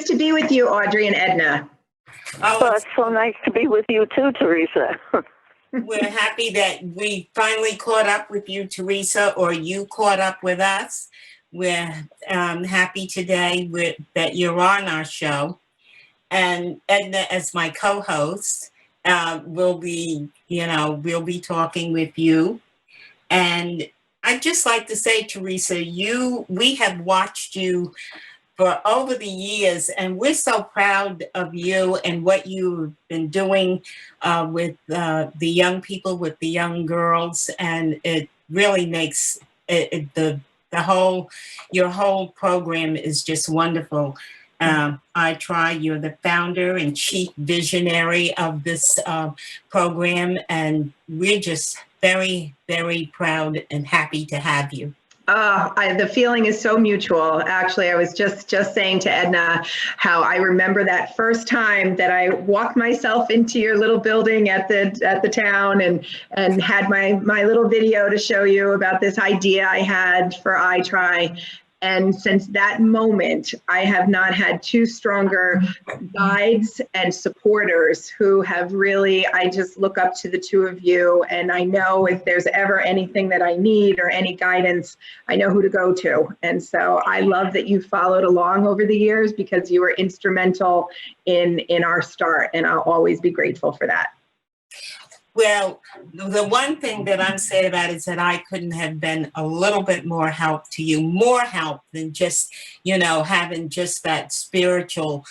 nice to be with you, Audrey and Edna. Oh, it's so nice to be with you too, Theresa. We're happy that we finally caught up with you, Theresa, or you caught up with us. We're happy today that you're on our show. And Edna, as my co-host, we'll be talking with you. And I'd just like to say, Theresa, we have watched you for over the years, and we're so proud of you and what you've been doing with the young people, with the young girls, and it really makes your whole program is just wonderful. You're the founder and chief visionary of this program, and we're just very, very proud and happy to have you. The feeling is so mutual. Actually, I was just saying to Edna how I remember that first time that I walked myself into your little building at the town and had my little video to show you about this idea I had for iTry. And since that moment, I have not had two stronger guides and supporters who have really, I just look up to the two of you, and I know if there's ever anything that I need or any guidance, I know who to go to. And so I love that you followed along over the years because you were instrumental in our start, and I'll always be grateful for that. Well, the one thing that I'm sad about is that I couldn't have been a little bit more help to you, more help than just, having just that spiritual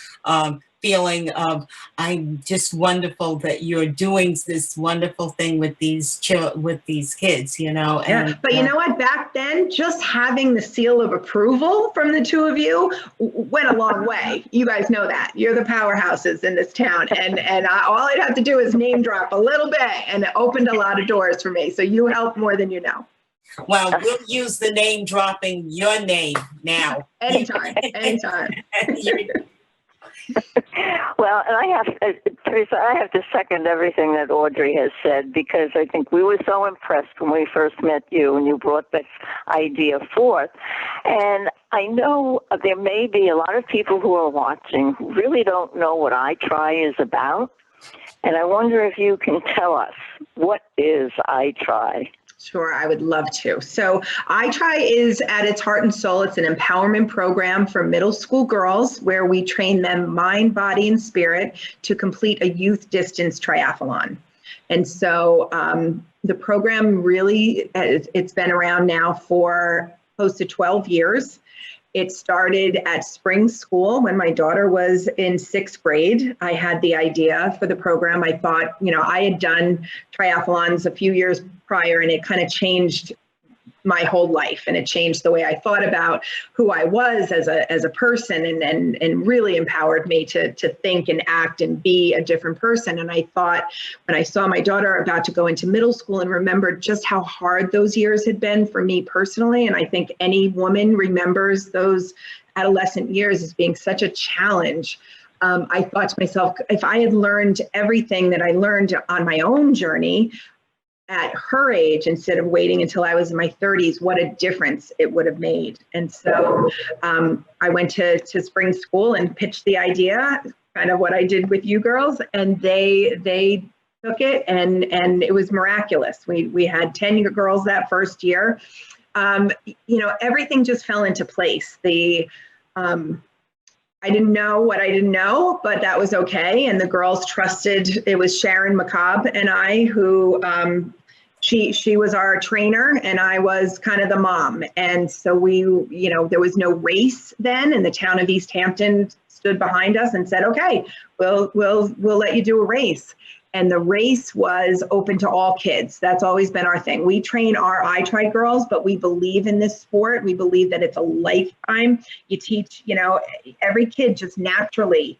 feeling of, I'm just wonderful that you're doing this wonderful thing with these kids, And, yeah, but you know what? Back then, just having the seal of approval from the two of you went a long way. You guys know that. You're the powerhouses in this town. And all I'd have to do is name drop a little bit, and it opened a lot of doors for me. So you helped more than you know. Well, we'll use the name dropping your name now. Anytime. Well, and Theresa, I have to second everything that Audrey has said, because I think we were so impressed when we first met you and you brought this idea forth. And I know there may be a lot of people who are watching who really don't know what iTry is about. And I wonder if you can tell us, what is iTry? Sure, I would love to. So iTry is, at its heart and soul, it's an empowerment program for middle school girls where we train them mind, body, and spirit to complete a youth distance triathlon. And so the program really, it's been around now for close to 12 years. It started at spring school when my daughter was in 6th grade. I had the idea for the program. I thought, I had done triathlons a few years prior, and it kind of changed my whole life, and it changed the way I thought about who I was as a person, and really empowered me to think and act and be a different person. And I thought, when I saw my daughter about to go into middle school, and remembered just how hard those years had been for me personally, and I think any woman remembers those adolescent years as being such a challenge. I thought to myself, if I had learned everything that I learned on my own journey at her age, instead of waiting until I was in my 30s, what a difference it would have made. And so I went to spring school and pitched the idea, kind of what I did with you girls, and they took it, and it was miraculous. We had 10 girls that first year. Everything just fell into place. I didn't know what I didn't know, but that was okay. And the girls trusted. It was Sharon McCobb and I who, she was our trainer, and I was kind of the mom. And so there was no race then, and the town of East Hampton stood behind us and said, okay, we'll let you do a race. And the race was open to all kids. That's always been our thing. We train our iTry girls, but we believe in this sport. We believe that it's a lifetime. You teach, every kid just naturally,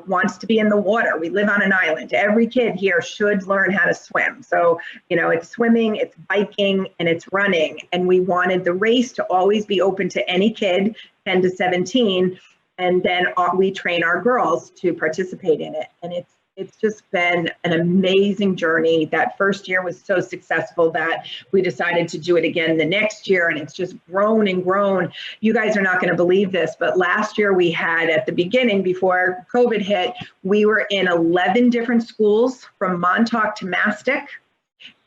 wants to be in the water. We live on an island. Every kid here should learn how to swim. So, it's swimming, it's biking, and it's running. And we wanted the race to always be open to any kid, 10 to 17. And then we train our girls to participate in it. And It's just been an amazing journey. That first year was so successful that we decided to do it again the next year, and it's just grown and grown. You guys are not going to believe this, but last year we had, at the beginning, before COVID hit, we were in 11 different schools from Montauk to Mastic,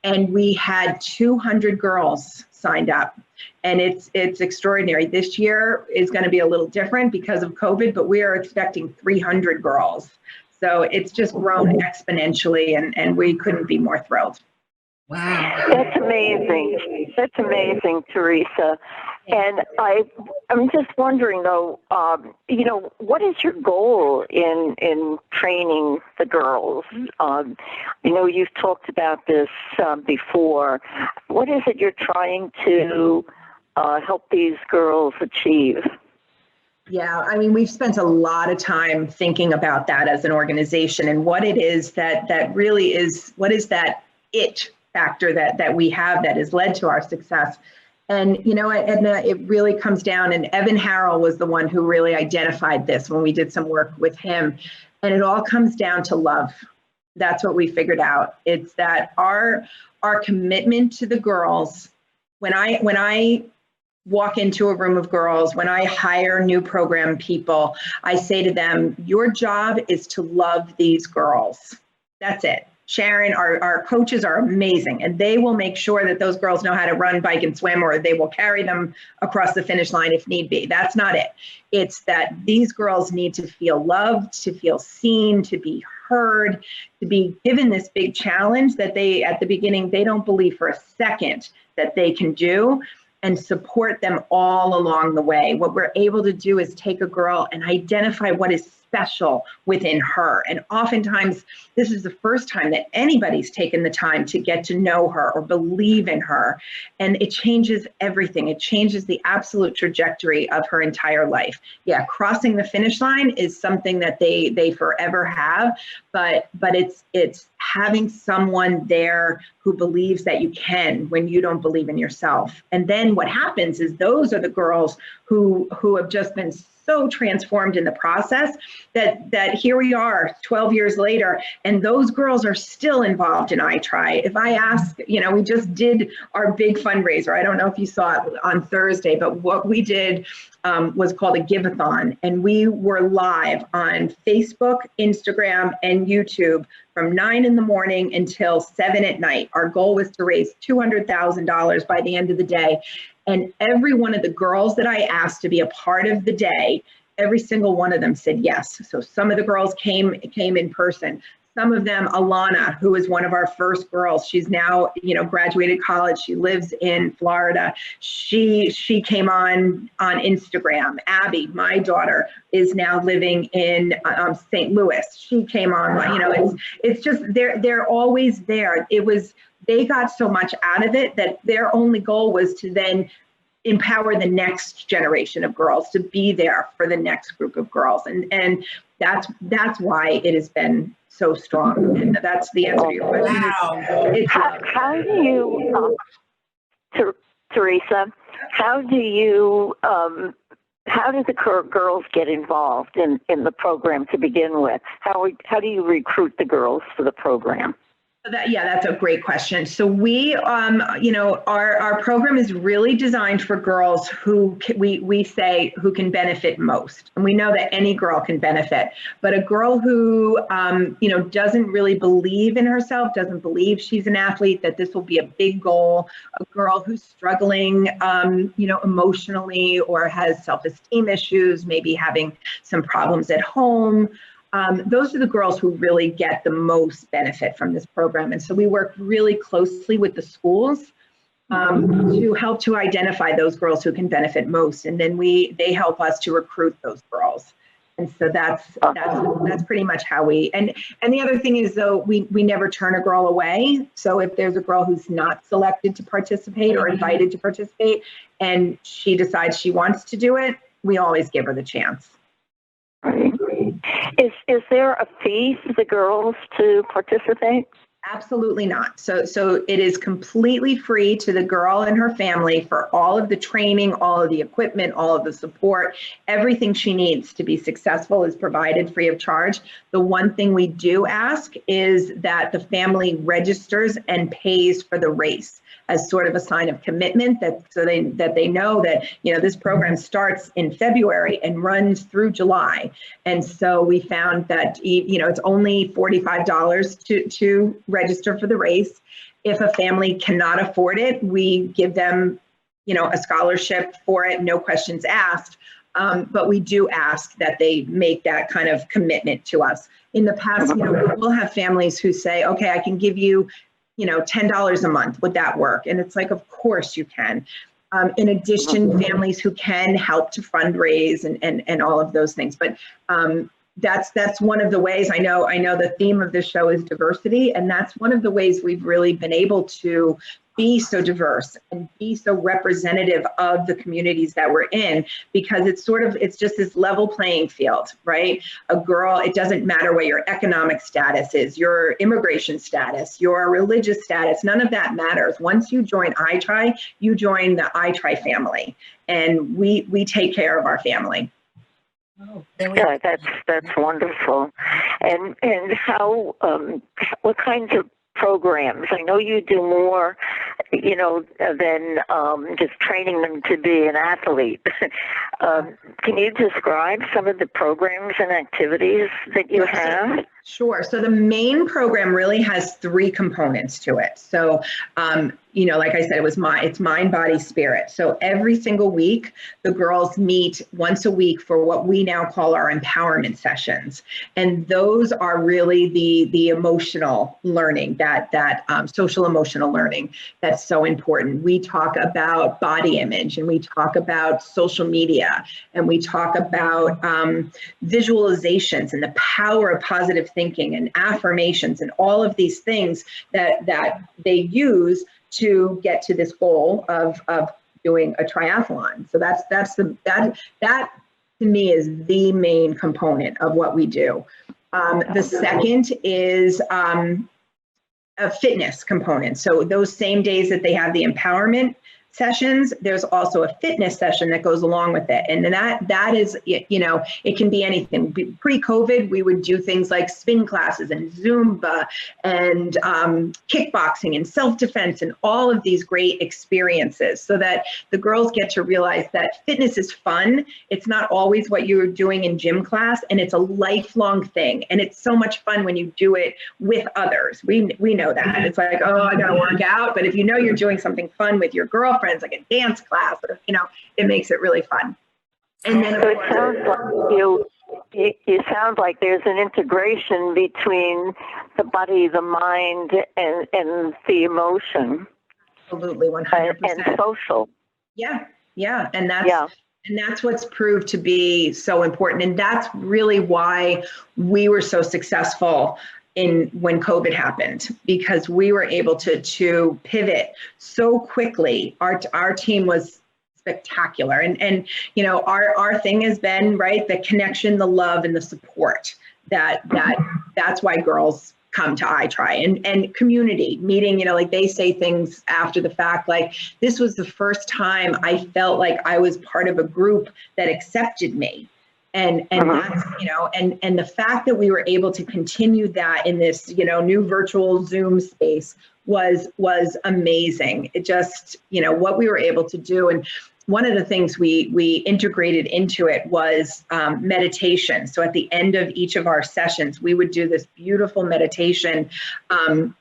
and we had 200 girls signed up. And it's extraordinary. This year is going to be a little different because of COVID, but we are expecting 300 girls. So it's just grown exponentially, and we couldn't be more thrilled. Wow. That's amazing. That's amazing, Theresa. And I'm just wondering, though, what is your goal in training the girls? You've talked about this before. What is it you're trying to help these girls achieve? Yeah, I mean, we've spent a lot of time thinking about that as an organization, and what it is that really is, what is that it factor that we have that has led to our success. And you know, Edna, it really comes down, and Evan Harrell was the one who really identified this when we did some work with him, and it all comes down to love. That's what we figured out. It's that our commitment to the girls. When I walk into a room of girls, when I hire new program people, I say to them, your job is to love these girls. That's it. Sharon, our coaches are amazing, and they will make sure that those girls know how to run, bike, and swim, or they will carry them across the finish line if need be. That's not it. It's that these girls need to feel loved, to feel seen, to be heard, to be given this big challenge that they, at the beginning, they don't believe for a second that they can do, and support them all along the way. What we're able to do is take a girl and identify what is special within her. And oftentimes, this is the first time that anybody's taken the time to get to know her or believe in her. And it changes everything. It changes the absolute trajectory of her entire life. Yeah, crossing the finish line is something that they forever have, but it's having someone there who believes that you can when you don't believe in yourself. And then what happens is those are the girls who have just been so transformed in the process that here we are 12 years later, and those girls are still involved in iTry. If I ask, we just did our big fundraiser. I don't know if you saw it on Thursday, but what we did was called a give-a-thon, and we were live on Facebook, Instagram, and YouTube from 9 in the morning until 7 at night. Our goal was to raise $200,000 by the end of the day. And every one of the girls that I asked to be a part of the day, every single one of them said yes. So some of the girls came in person. Some of them, Alana, who is one of our first girls, she's now, graduated college. She lives in Florida. She came on Instagram. Abby, my daughter, is now living in St. Louis. She came on. It's just they're always there. They got so much out of it that their only goal was to then empower the next generation of girls to be there for the next group of girls. And that's why it has been so strong. And that's the answer to your question. Wow. How do you, Theresa, how do the girls get involved in the program to begin with? How do you recruit the girls for the program? That's a great question. So we, our program is really designed for girls who we say who can benefit most. And we know that any girl can benefit, but a girl who, doesn't really believe in herself, doesn't believe she's an athlete, that this will be a big goal, a girl who's struggling, emotionally, or has self-esteem issues, maybe having some problems at home. Those are the girls who really get the most benefit from this program. And so we work really closely with the schools to help to identify those girls who can benefit most. And then they help us to recruit those girls. And so that's pretty much how we, and the other thing is, though, we never turn a girl away. So if there's a girl who's not selected to participate or invited to participate, and she decides she wants to do it, we always give her the chance. Is there a fee for the girls to participate? Absolutely not. So it is completely free to the girl and her family for all of the training, all of the equipment, all of the support. Everything she needs to be successful is provided free of charge. The one thing we do ask is that the family registers and pays for the race as sort of a sign of commitment, that they know that, you know, this program starts in February and runs through July. And so we found that, you know, it's only $45 to register for the race. If a family cannot afford it, we give them, you know, a scholarship for it, no questions asked. But we do ask that they make that kind of commitment to us. In the past, you know, we'll have families who say, okay, I can give you, you know, $10 a month. Would that work? And it's like, of course you can. In addition, families who can help to fundraise and all of those things. But that's one of the ways. I know the theme of this show is diversity, and that's one of the ways we've really been able to be so diverse and be so representative of the communities that we're in, because it's just this level playing field, right? A girl, it doesn't matter what your economic status is, your immigration status, your religious status, none of that matters. Once you join iTry, you join the iTry family, and we take care of our family. Oh, yeah, that's wonderful. And how what kinds of programs? I know you do more, you know, than just training them to be an athlete. Can you describe some of the programs and activities that you have? Sure. So the main program really has three components to it. So, you know, like I said, it's mind, body, spirit. So every single week, the girls meet once a week for what we now call our empowerment sessions. And those are really the emotional learning, that social emotional learning that's so important. We talk about body image, and we talk about social media, and we talk about visualizations and the power of positive thinking and affirmations and all of these things that they use to get to this goal of doing a triathlon. So that to me is the main component of what we do. The second is a fitness component. So those same days that they have the empowerment sessions, there's also a fitness session that goes along with it. And then that is, you know, it can be anything. Pre-COVID, we would do things like spin classes and Zumba and kickboxing and self-defense and all of these great experiences, so that the girls get to realize that fitness is fun. It's not always what you're doing in gym class, and it's a lifelong thing. And it's so much fun when you do it with others. We know that. It's like, oh, I gotta work out. But if you know you're doing something fun with your girlfriend, like a dance class, or, you know, it makes it really fun. And then so it sounds like you sound like there's an integration between the body, the mind, and the emotion. Absolutely, 100%. And social. Yeah, and that's what's proved to be so important, and that's really why we were so successful when COVID happened, because we were able to pivot so quickly. Our team was spectacular. And you know, our thing has been, right, the connection, the love, and the support. That's why girls come to iTry, and community meeting, you know, like they say things after the fact, like, this was the first time I felt like I was part of a group that accepted me. And that's, you know, and the fact that we were able to continue that in this, you know, new virtual Zoom space was amazing. It just, you know, what we were able to do. And one of the things we integrated into it was meditation. So at the end of each of our sessions, we would do this beautiful meditation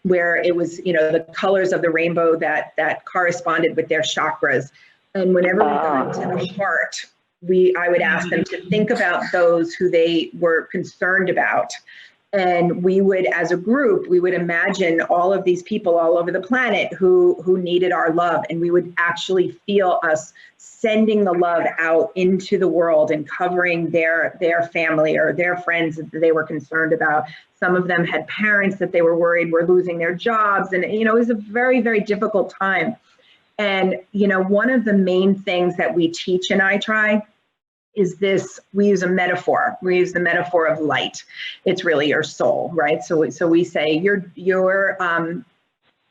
where it was, you know, the colors of the rainbow that corresponded with their chakras. And whenever we got into the heart, I would ask them to think about those who they were concerned about. And we would, as a group, we would imagine all of these people all over the planet who needed our love. And we would actually feel us sending the love out into the world and covering their family or their friends that they were concerned about. Some of them had parents that they were worried were losing their jobs. And, you know, it was a very, very difficult time. And, you know, one of the main things that we teach in iTry is this, we use a metaphor. We use the metaphor of light. It's really your soul, right? So we say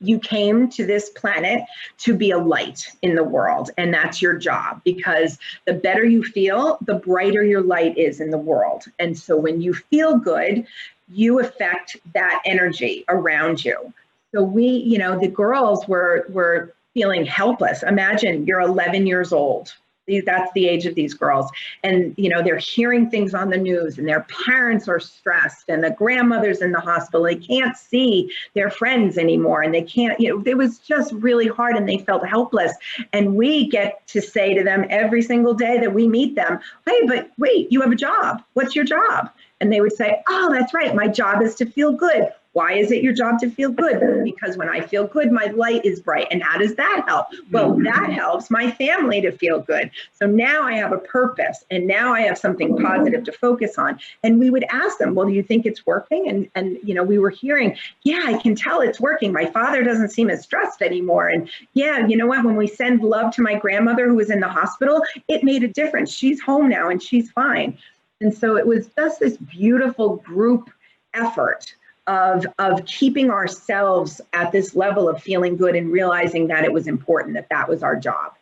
you came to this planet to be a light in the world, and that's your job, because the better you feel, the brighter your light is in the world. And so when you feel good, you affect that energy around you. So we, the girls were feeling helpless. Imagine you're 11 years old. That's the age of these girls. And, they're hearing things on the news, and their parents are stressed, and the grandmother's in the hospital. They can't see their friends anymore, and they can't, it was just really hard, and they felt helpless. And we get to say to them every single day that we meet them, hey, but wait, you have a job. What's your job? And they would say, oh, that's right. My job is to feel good. Why is it your job to feel good? Because when I feel good, my light is bright. And how does that help? Well, that helps my family to feel good. So now I have a purpose, and now I have something positive to focus on. And we would ask them, well, do you think it's working? And we were hearing, yeah, I can tell it's working. My father doesn't seem as stressed anymore. And yeah, you know what? When we send love to my grandmother who was in the hospital, it made a difference. She's home now and she's fine. And so it was just this beautiful group effort of keeping ourselves at this level of feeling good and realizing that it was important, that was our job.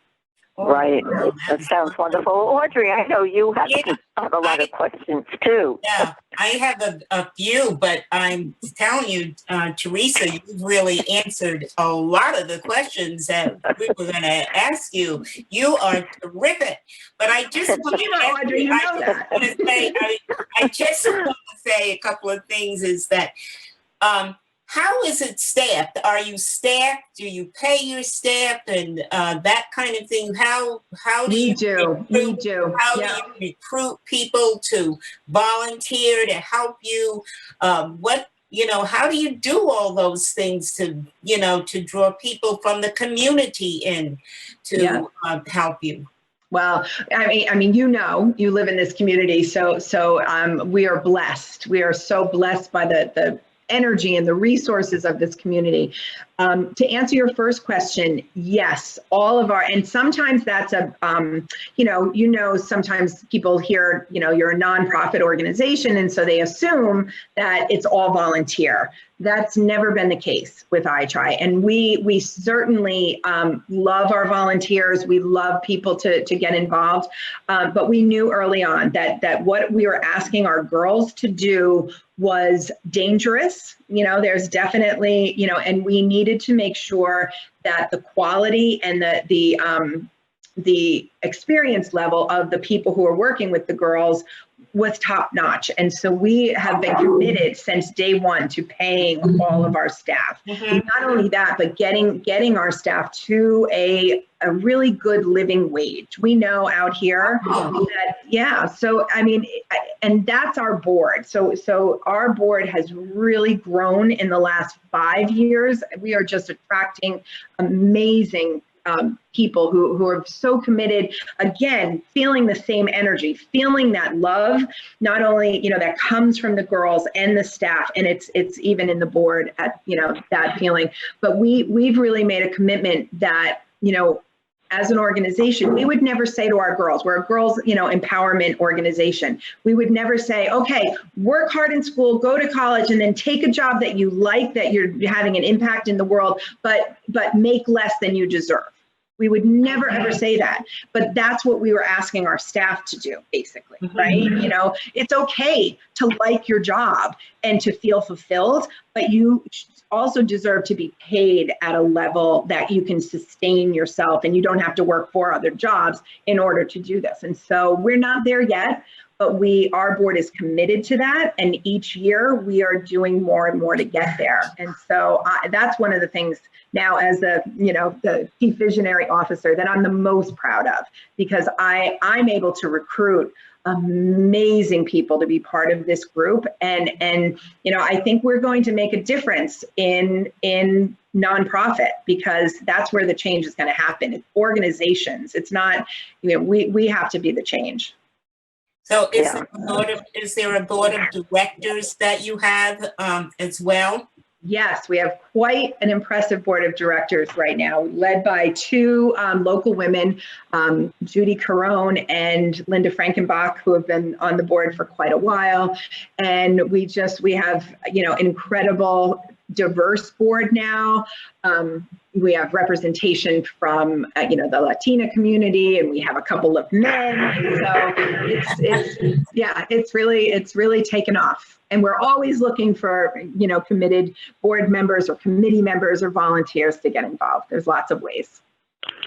Right. That sounds wonderful. Audrey, I know you have a lot of questions too. Yeah, I have a few, but I'm telling you, Theresa, you've really answered a lot of the questions that we were going to ask you. You are terrific. But I just want to Audrey, I just want to say a couple of things is that how is it staffed? Are you staffed? Do you pay your staff and that kind of thing? How do you recruit, How do you recruit people to volunteer to help you? How do you do all those things to draw people from the community in to help you? Well, I mean, you live in this community, so we are blessed. We are so blessed by the energy and the resources of this community. To answer your first question, yes, all of and sometimes that's sometimes people hear, you're a nonprofit organization, and so they assume that it's all volunteer. That's never been the case with iTry. And we certainly love our volunteers. We love people to get involved. But we knew early on that what we were asking our girls to do was dangerous. There's definitely, and we needed to make sure that the quality and the experience level of the people who are working with the girls was top notch. And so we have been committed since day one to paying all of our staff. Mm-hmm. Not only that, but getting our staff to a really good living wage. We know out here that, so I mean, and that's our board. So our board has really grown in the last 5 years. We are just attracting amazing people who are so committed, again, feeling the same energy, feeling that love, not only, that comes from the girls and the staff, and it's even in the board at, that feeling, but we've really made a commitment that, as an organization, we would never say to our girls, we're a girls, empowerment organization. We would never say, okay, work hard in school, go to college, and then take a job that you like, that you're having an impact in the world, but make less than you deserve. We would never, ever say that. But that's what we were asking our staff to do, basically, right? It's okay to like your job and to feel fulfilled, but you also deserve to be paid at a level that you can sustain yourself, and you don't have to work 4 other jobs in order to do this. And so we're not there yet, but our board is committed to that. And each year we are doing more and more to get there. And so that's one of the things now as the chief visionary officer that I'm the most proud of, because I'm able to recruit amazing people to be part of this group. And I think we're going to make a difference in nonprofit, because that's where the change is going to happen. It's organizations. It's not, we have to be the change. So is there a board of directors that you have as well? Yes, we have quite an impressive board of directors right now, led by two local women, Judy Carone and Linda Frankenbach, who have been on the board for quite a while. And we have, incredible, diverse board now. We have representation from, the Latina community, and we have a couple of men. And so it's really taken off. And we're always looking for, committed board members or committee members or volunteers to get involved. There's lots of ways.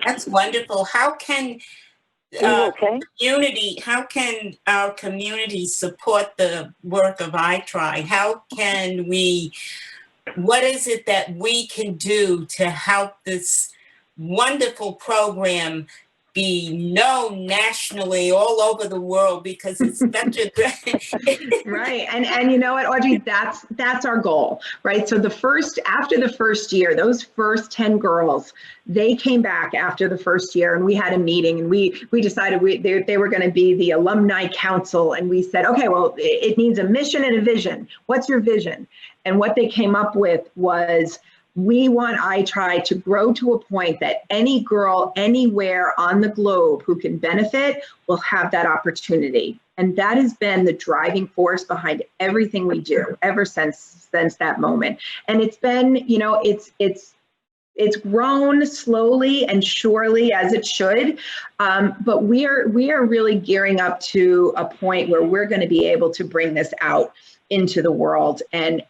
That's wonderful. How can how can our community support the work of iTry? How can what is it that we can do to help this wonderful program be known nationally all over the world, because it's such a good right. And you know what, Audrey, that's our goal, right? So after the first year, those first 10 girls, they came back after the first year, and we had a meeting, and we decided they were going to be the alumni council, and we said, okay, well, it needs a mission and a vision. What's your vision? And what they came up with was, we want iTry to grow to a point that any girl anywhere on the globe who can benefit will have that opportunity. And that has been the driving force behind everything we do ever since that moment. And it's been, it's grown slowly and surely, as it should. But we are really gearing up to a point where we're going to be able to bring this out into the world. And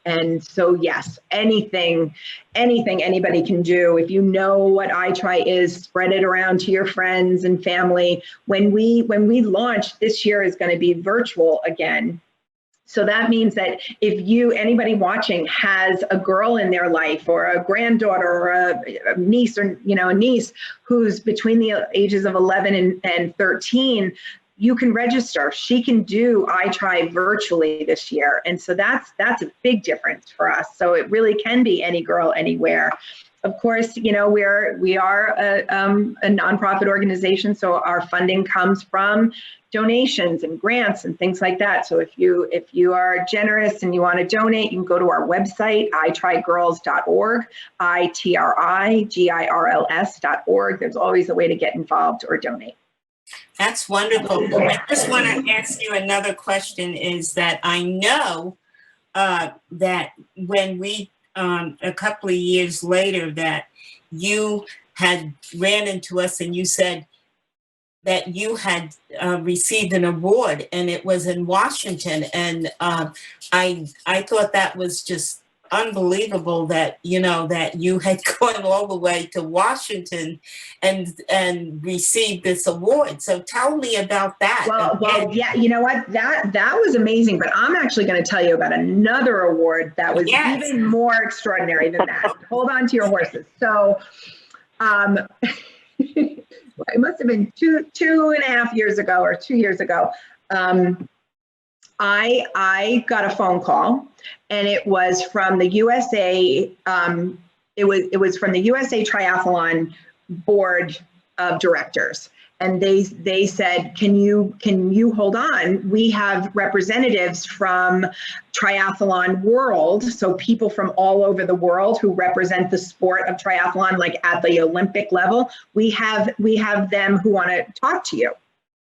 so, yes, anything anybody can do. If you know what iTry is, spread it around to your friends and family. When we launch, this year is going to be virtual again. So that means that if anybody watching has a girl in their life, or a granddaughter, or a niece, or a niece who's between the ages of 11 and 13, you can register. She can do iTry virtually this year. And so that's a big difference for us. So it really can be any girl, anywhere. Of course, we are a nonprofit organization, so our funding comes from donations and grants and things like that. So if you are generous and you want to donate, you can go to our website, itrygirls.org, itrygirls.org. There's always a way to get involved or donate. That's wonderful. I just want to ask you another question, is that I know that when we, a couple of years later, that you had ran into us and you said that you had received an award, and it was in Washington. And I thought that was just unbelievable that that you had gone all the way to Washington and received this award. So tell me about that. Well, yeah, you know what, that was amazing. But I'm actually going to tell you about another award that was even more extraordinary than that. Hold on to your horses. So, it must have been two and a half years ago, or 2 years ago. I got a phone call, and it was from the USA. It was from the USA Triathlon Board of Directors, and they said, "Can you hold on? We have representatives from Triathlon World, so people from all over the world who represent the sport of triathlon, like at the Olympic level. We have them who want to talk to you."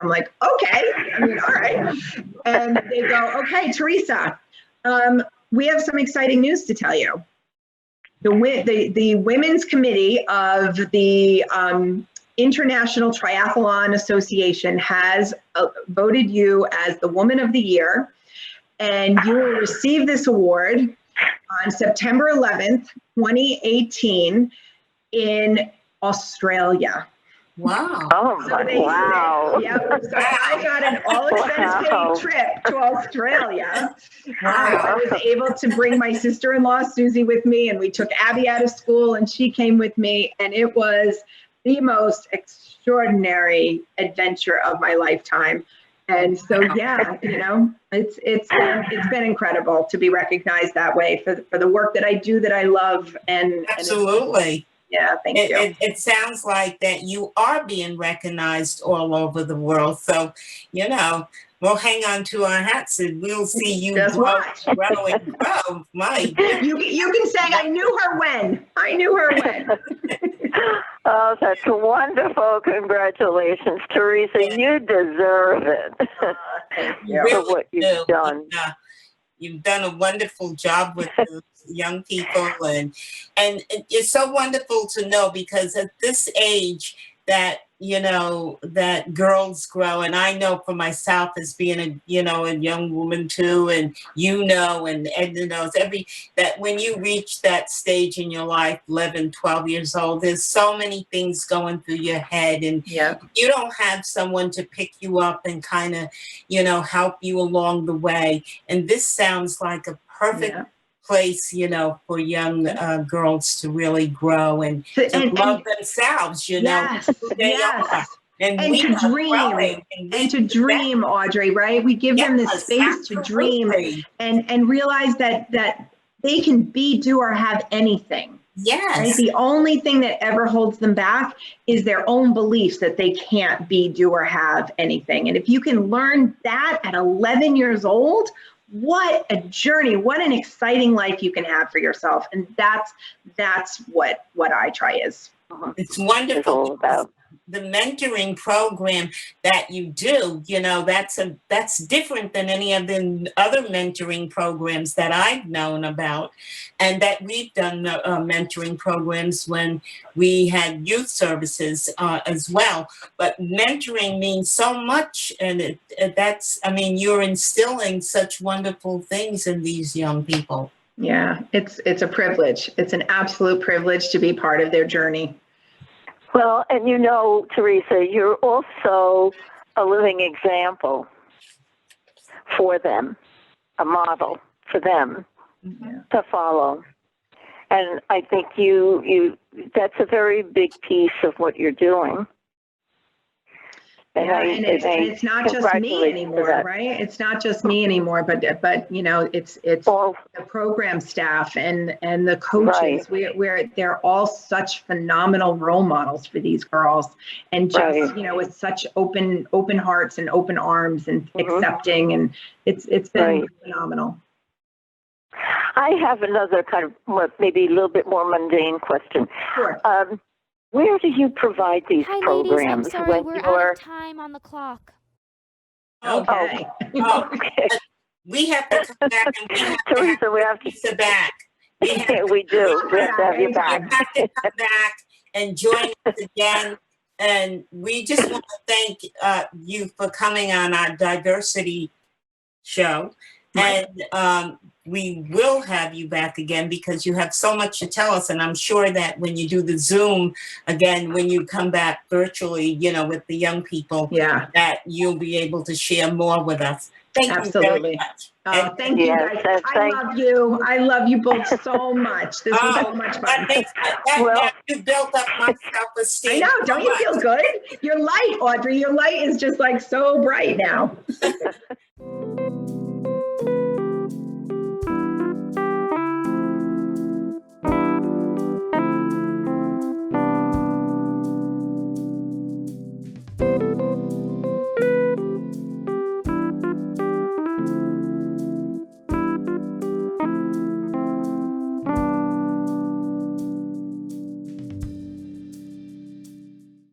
I'm like, okay, all right. And they go, okay, Theresa, we have some exciting news to tell you. The Women's Committee of the International Triathlon Association has voted you as the Woman of the Year, and you will receive this award on September 11th, 2018 in Australia. Wow. Oh, wow. Yep. So I got an all-expense-paid trip to Australia. I was able to bring my sister-in-law, Susie, with me, and we took Abby out of school, and she came with me, and it was the most extraordinary adventure of my lifetime. And so, yeah, it's been incredible to be recognized that way for the work that I do, that I love. And absolutely. Yeah, thank you. It sounds like that you are being recognized all over the world. So, we'll hang on to our hats and we'll see you Just grow, watch. grow and grow. My goodness. You can say, I knew her when. I knew her when. Oh, that's wonderful. Congratulations, Theresa. You deserve it You for really what you've do. done. You've done a wonderful job with the young people, and it's so wonderful to know, because at this age that, you know, that girls grow, and I know for myself as being a, you know, a young woman too, and you know, and Edna knows, that when you reach that stage in your life, 11, 12 years old, there's so many things going through your head, and Yeah. you don't have someone to pick you up and kind of, you know, help you along the way. And this sounds like a perfect place, you know, for young girls to really grow and love themselves, you know, who they are. And to dream, and to dream, Audrey, right? We give them the space to dream and realize that they can be, do, or have anything. Yes. Right? The only thing that ever holds them back is their own beliefs that they can't be, do, or have anything. And if you can learn that at 11 years old, what a journey, what an exciting life you can have for yourself. And that's what I try is. It's wonderful. The mentoring program that you do, you know, that's different than any of the other mentoring programs that I've known about, and that we've done mentoring programs when we had youth services as well. But mentoring means so much, and I mean, you're instilling such wonderful things in these young people. Yeah, it's a privilege. It's an absolute privilege to be part of their journey. Well, and you know, Theresa, you're also a living example for them, a model for them to follow. And I think that's a very big piece of what you're doing. And it's not just me anymore, right? It's not just me anymore, but you know, it's the program staff and the coaches. They're all such phenomenal role models for these girls, and just you know, with such open hearts and open arms and accepting, and it's been phenomenal. I have another kind of maybe a little bit more mundane question. Sure. Where do you provide these programs? Ladies, I'm sorry, we're out of time on the clock. Okay. Okay. We have to come back, and Theresa, we have to Lisa back. We do. We have to have you back. You have to come back and join us again. And we just want to thank you for coming on our diversity show. And we will have you back again, because you have so much to tell us. And I'm sure that when you do the Zoom again, when you come back virtually, you know, with the young people, that you'll be able to share more with us. Thank you very much. Thank you guys. I love you both so much. This was so much fun. You built up my self-esteem. I know. Don't you feel good? Your light, Audrey, your light is just like so bright now.